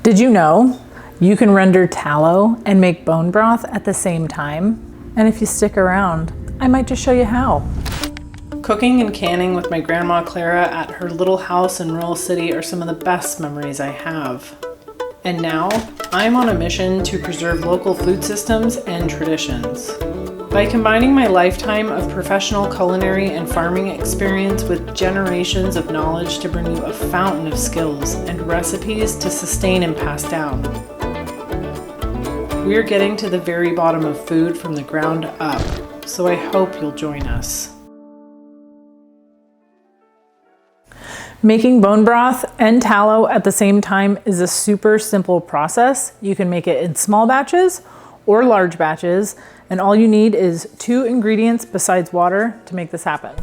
Did you know you can render tallow and make bone broth at the same time? And if you stick around, I might just show you how. Cooking and canning with my grandma Clara at her little house in Rural City are some of the best memories I have. And now, I'm on a mission to preserve local food systems and traditions. By combining my lifetime of professional culinary and farming experience with generations of knowledge to bring you a fountain of skills and recipes to sustain and pass down. We're getting to the very bottom of food from the ground up, so I hope you'll join us. Making bone broth and tallow at the same time is a super simple process. You can make it in small batches or large batches, and all you need is 2 ingredients besides water to make this happen.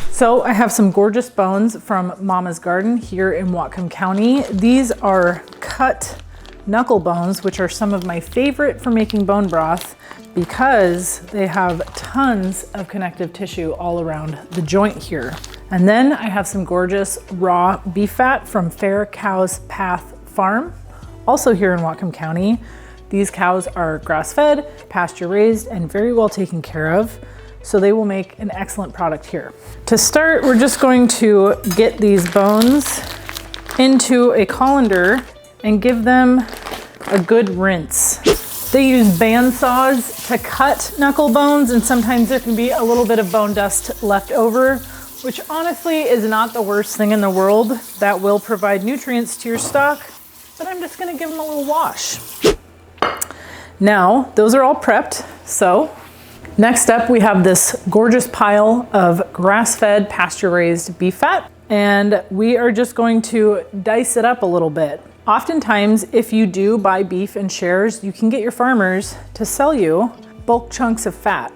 So I have some gorgeous bones from Mama's Garden here in Whatcom County. These are cut knuckle bones, which are some of my favorite for making bone broth because they have tons of connective tissue all around the joint here. And then I have some gorgeous raw beef fat from Fair Cows Path Farm, also here in Whatcom County. These cows are grass-fed, pasture-raised, and very well taken care of, so they will make an excellent product here. To start, we're just going to get these bones into a colander and give them a good rinse. They use band saws to cut knuckle bones, and sometimes there can be a little bit of bone dust left over, which honestly is not the worst thing in the world. That will provide nutrients to your stock, but I'm just gonna give them a little wash. Now, those are all prepped, so next up we have this gorgeous pile of grass-fed, pasture-raised beef fat, and we are just going to dice it up a little bit. Oftentimes, if you do buy beef in shares, you can get your farmers to sell you bulk chunks of fat.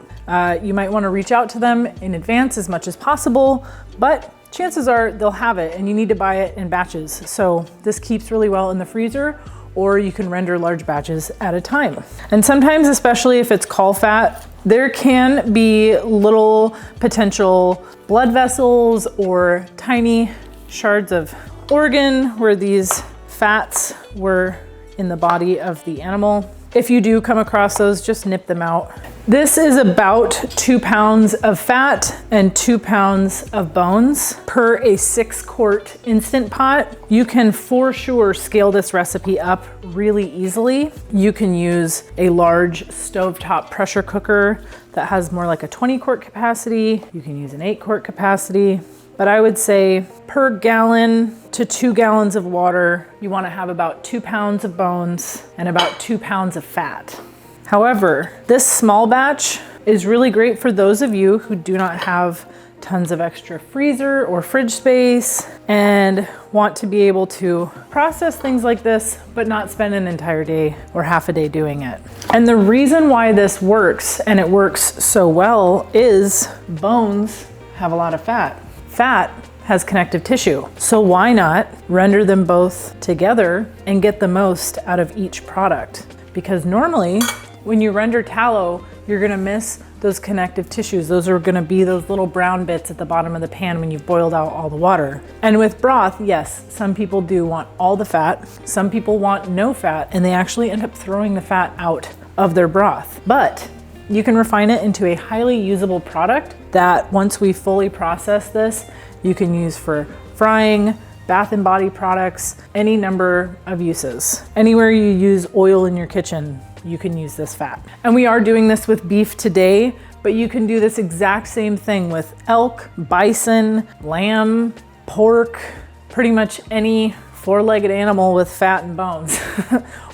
You might want to reach out to them in advance as much as possible, but chances are they'll have it and you need to buy it in batches. So this keeps really well in the freezer, or you can render large batches at a time. And sometimes, especially if it's caul fat, there can be little potential blood vessels or tiny shards of organ where these fats were in the body of the animal. If you do come across those, just nip them out. This is about 2 pounds of fat and 2 pounds of bones per a 6-quart Instant Pot. You can for sure scale this recipe up really easily. You can use a large stovetop pressure cooker that has more like a 20-quart capacity. You can use an 8-quart capacity. But I would say per gallon to 2 gallons of water, you want to have about 2 pounds of bones and about 2 pounds of fat. However, this small batch is really great for those of you who do not have tons of extra freezer or fridge space and want to be able to process things like this, but not spend an entire day or half a day doing it. And the reason why this works, and it works so well, is bones have a lot of fat. Fat has connective tissue, so why not render them both together and get the most out of each product? Because normally, when you render tallow, you're gonna miss those connective tissues. Those are gonna be those little brown bits at the bottom of the pan when you've boiled out all the water. And with broth, yes, some people do want all the fat, some people want no fat, and they actually end up throwing the fat out of their broth. But you can refine it into a highly usable product that once we fully process this, you can use for frying, bath and body products, any number of uses. Anywhere you use oil in your kitchen, you can use this fat. And we are doing this with beef today, but you can do this exact same thing with elk, bison, lamb, pork, pretty much any 4-legged animal with fat and bones,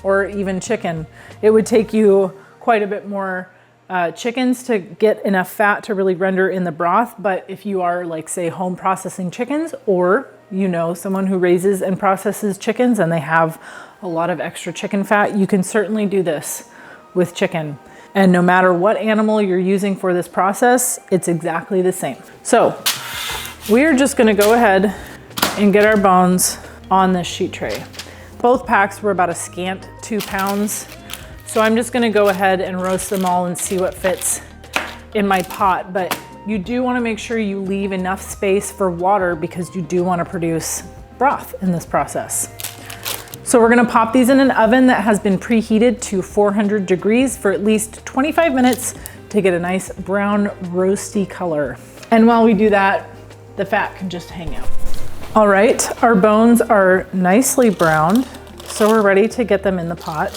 or even chicken. It would take you quite a bit more chickens to get enough fat to really render in the broth, but if you are like say home processing chickens, or you know someone who raises and processes chickens and they have a lot of extra chicken fat, you can certainly do this with chicken. And no matter what animal you're using for this process, it's exactly the same. So we're just gonna go ahead and get our bones on this sheet tray. Both packs were about a scant 2 pounds. So I'm just gonna go ahead and roast them all and see what fits in my pot. But you do wanna make sure you leave enough space for water because you do wanna produce broth in this process. So we're gonna pop these in an oven that has been preheated to 400 degrees for at least 25 minutes to get a nice brown roasty color. And while we do that, the fat can just hang out. All right, our bones are nicely browned, so we're ready to get them in the pot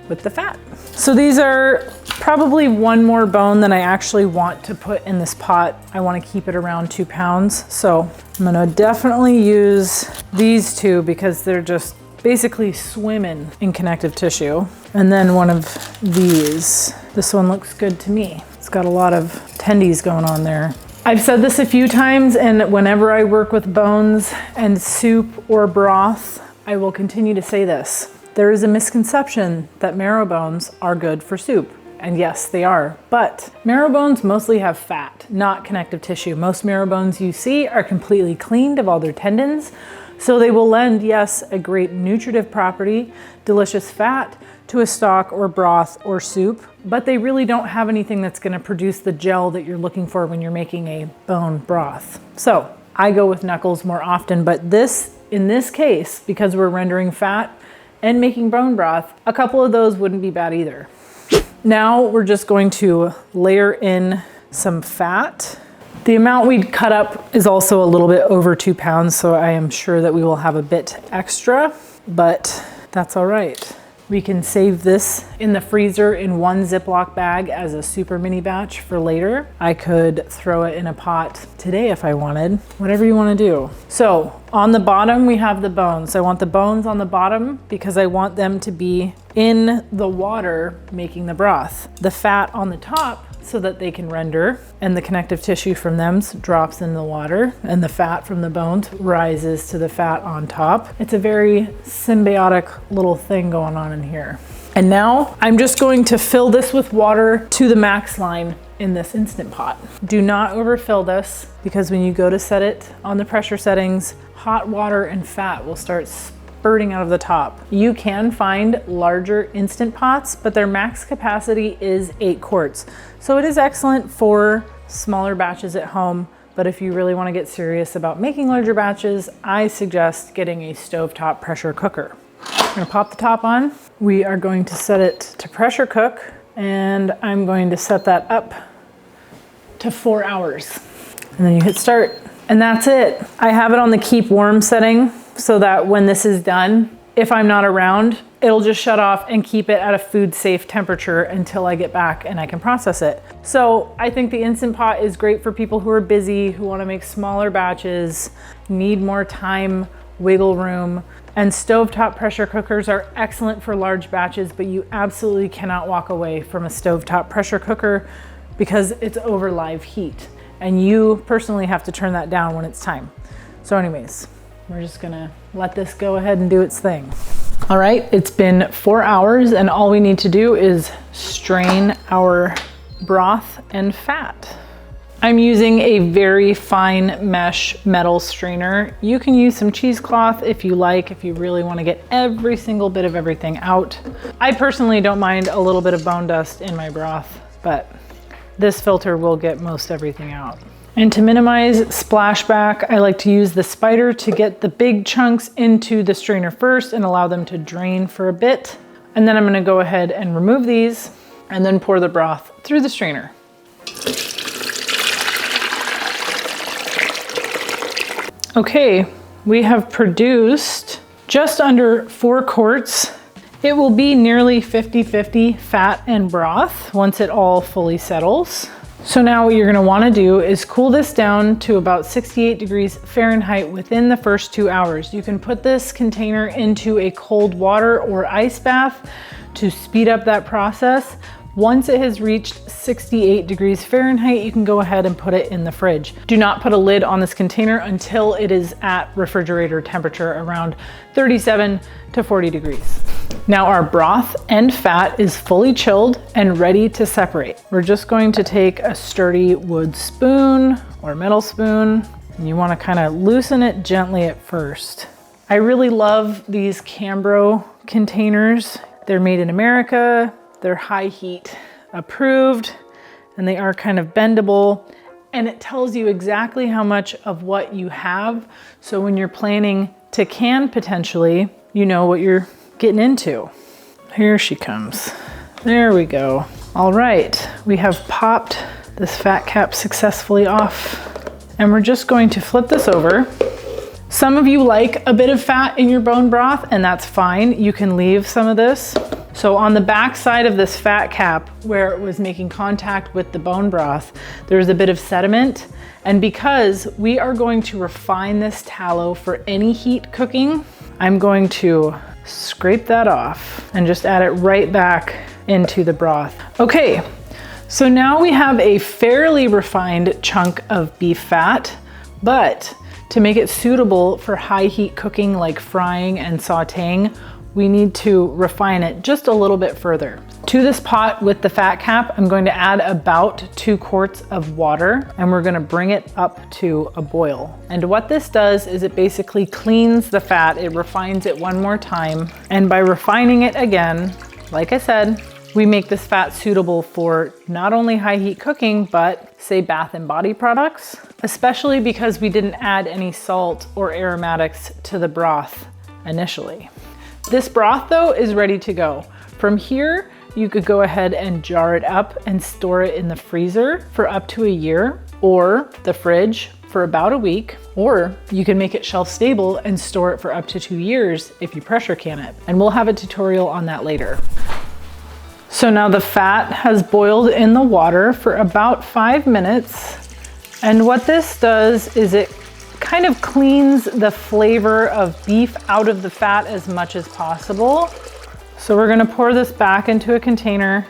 with the fat. So these are probably one more bone than I actually want to put in this pot. I want to keep it around 2 pounds. So I'm gonna definitely use these two because they're just basically swimming in connective tissue. And then one of these. This one looks good to me. It's got a lot of tendies going on there. I've said this a few times, and whenever I work with bones and soup or broth, I will continue to say this. There is a misconception that marrow bones are good for soup. And yes, they are, but marrow bones mostly have fat, not connective tissue. Most marrow bones you see are completely cleaned of all their tendons, so they will lend, yes, a great nutritive property, delicious fat, to a stock or broth or soup, but they really don't have anything that's gonna produce the gel that you're looking for when you're making a bone broth. So I go with knuckles more often, but in this case, because we're rendering fat and making bone broth, a couple of those wouldn't be bad either. Now we're just going to layer in some fat. The amount we'd cut up is also a little bit over 2 pounds, so I am sure that we will have a bit extra, but that's all right. We can save this in the freezer in one Ziploc bag as a super mini batch for later. I could throw it in a pot today if I wanted, whatever you want to do. So on the bottom, we have the bones. I want the bones on the bottom because I want them to be in the water making the broth. The fat on the top so that they can render, and the connective tissue from them drops in the water, and the fat from the bones rises to the fat on top. It's a very symbiotic little thing going on in here. And now I'm just going to fill this with water to the max line in this Instant Pot. Do not overfill this, because when you go to set it on the pressure settings, hot water and fat will start spurting out of the top. You can find larger Instant Pots, but their max capacity is 8 quarts. So it is excellent for smaller batches at home, but if you really want to get serious about making larger batches, I suggest getting a stovetop pressure cooker. I'm going to pop the top on. We are going to set it to pressure cook, and I'm going to set that up to 4 hours. And then you hit start, and that's it. I have it on the keep warm setting so that when this is done, if I'm not around, it'll just shut off and keep it at a food safe temperature until I get back and I can process it. So I think the Instant Pot is great for people who are busy, who want to make smaller batches, need more time, wiggle room. And stovetop pressure cookers are excellent for large batches, but you absolutely cannot walk away from a stovetop pressure cooker because it's over live heat. And you personally have to turn that down when it's time. So anyways, we're just gonna let this go ahead and do its thing. All right, it's been 4 hours, and all we need to do is strain our broth and fat. I'm using a very fine mesh metal strainer. You can use some cheesecloth if you like, if you really want to get every single bit of everything out. I personally don't mind a little bit of bone dust in my broth, but this filter will get most everything out. And to minimize splashback, I like to use the spider to get the big chunks into the strainer first and allow them to drain for a bit. And then I'm gonna go ahead and remove these and then pour the broth through the strainer. Okay, we have produced just under 4 quarts. It will be nearly 50-50 fat and broth once it all fully settles. So now what you're gonna wanna do is cool this down to about 68 degrees Fahrenheit within the first 2 hours. You can put this container into a cold water or ice bath to speed up that process. Once it has reached 68 degrees Fahrenheit, you can go ahead and put it in the fridge. Do not put a lid on this container until it is at refrigerator temperature, around 37 to 40 degrees. Now our broth and fat is fully chilled and ready to separate. We're just going to take a sturdy wood spoon or metal spoon, and you want to kind of loosen it gently at first. I really love these Cambro containers. They're made in America, they're high heat approved, and they are kind of bendable, and it tells you exactly how much of what you have. So when you're planning to can potentially, you know what you're getting into. Here she comes. There we go. All right, we have popped this fat cap successfully off, and we're just going to flip this over. Some of you like a bit of fat in your bone broth, and that's fine. You can leave some of this. So on the back side of this fat cap, where it was making contact with the bone broth, there's a bit of sediment. And because we are going to refine this tallow for any heat cooking, I'm going to scrape that off and just add it right back into the broth. Okay, so now we have a fairly refined chunk of beef fat, but to make it suitable for high heat cooking like frying and sauteing, we need to refine it just a little bit further. To this pot with the fat cap, I'm going to add about 2 quarts of water, and we're gonna bring it up to a boil. And what this does is it basically cleans the fat, it refines it one more time. And by refining it again, like I said, we make this fat suitable for not only high heat cooking, but say bath and body products, especially because we didn't add any salt or aromatics to the broth initially. This broth though is ready to go. From here, you could go ahead and jar it up and store it in the freezer for up to a year, or the fridge for about a week, or you can make it shelf stable and store it for up to 2 years if you pressure can it. And we'll have a tutorial on that later. So now the fat has boiled in the water for about 5 minutes. And what this does is it kind of cleans the flavor of beef out of the fat as much as possible. So we're gonna pour this back into a container,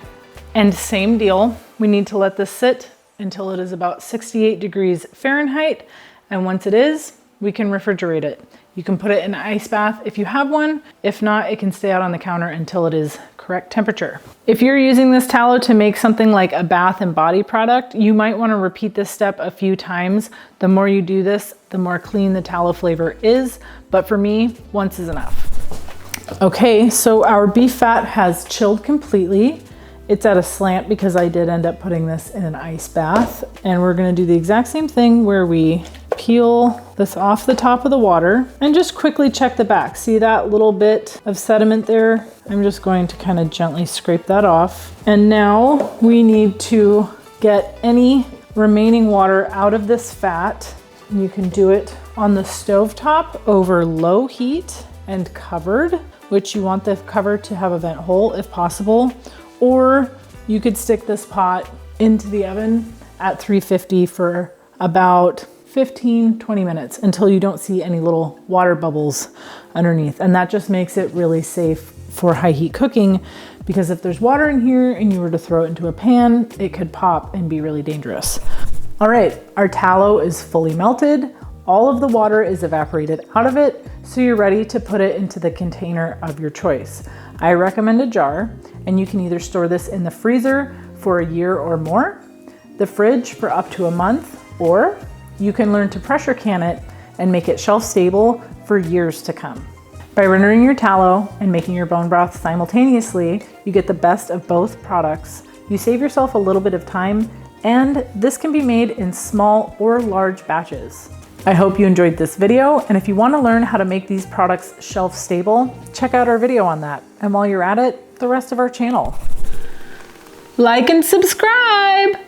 and same deal. We need to let this sit until it is about 68 degrees Fahrenheit. And once it is, we can refrigerate it. You can put it in an ice bath if you have one. If not, it can stay out on the counter until it is correct temperature. If you're using this tallow to make something like a bath and body product, you might want to repeat this step a few times. The more you do this, the more clean the tallow flavor is. But for me, once is enough. Okay, so our beef fat has chilled completely. It's at a slant because I did end up putting this in an ice bath. And we're gonna do the exact same thing where we peel this off the top of the water and just quickly check the back. See that little bit of sediment there? I'm just going to kind of gently scrape that off. And now we need to get any remaining water out of this fat. And you can do it on the stovetop over low heat and covered, which you want the cover to have a vent hole if possible. Or you could stick this pot into the oven at 350 for about 15-20 minutes until you don't see any little water bubbles underneath. And that just makes it really safe for high heat cooking, because if there's water in here and you were to throw it into a pan, it could pop and be really dangerous. All right, our tallow is fully melted. All of the water is evaporated out of it, so you're ready to put it into the container of your choice. I recommend a jar, and you can either store this in the freezer for a year or more, the fridge for up to a month, or you can learn to pressure can it and make it shelf stable for years to come. By rendering your tallow and making your bone broth simultaneously, you get the best of both products. You save yourself a little bit of time, and this can be made in small or large batches. I hope you enjoyed this video, and if you want to learn how to make these products shelf stable, check out our video on that. And while you're at it, the rest of our channel. Like and subscribe!